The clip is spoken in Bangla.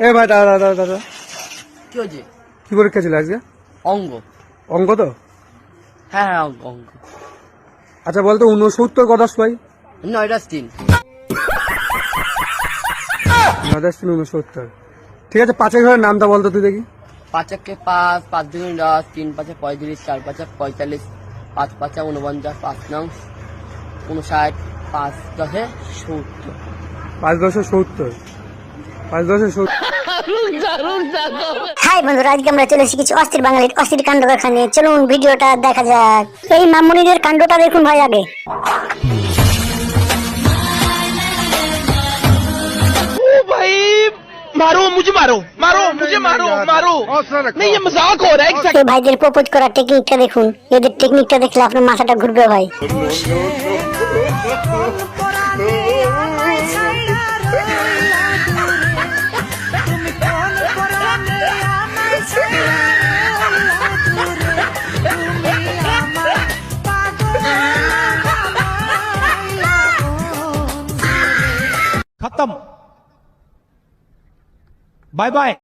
এ ভাই দাদা দাদা দাদা, কি হয়েছে? কি পরীক্ষা ছিল আজকে? অঙ্গ। অঙ্ক তো? হ্যাঁ হ্যাঁ অঙ্গ। আচ্ছা বলতো 69 কত পাই? 9-3। 9-3 69। ঠিক আছে, 5 ঘরের নামটা বলতো তুই দেখি। 5 একে 5, 5 2 10, 3 5 35, 4 5 45, 5 5 49, 5 9 59, 5 10 70। 5-10-70। 5-10-70। হাই বন্ধুরা, আজকে আমরা চলে এসেছি অস্থির বাঙালির অস্থির কাণ্ড কারখানে। চলুন ভিডিওটা দেখা যাক। এই মামুনিদের কাণ্ডটা দেখুন ভাই আগে। मारो मुझे मारो मारो मुझे मारो मारो नहीं ये मजाक हो रहा है। এই ভাইদের প্রপোজ করার টেকনিকটা দেখুন। এদের টেকনিকটা দেখলে আপনার মাথাটা ঘুরবে ভাই। खत्म बाय बाय।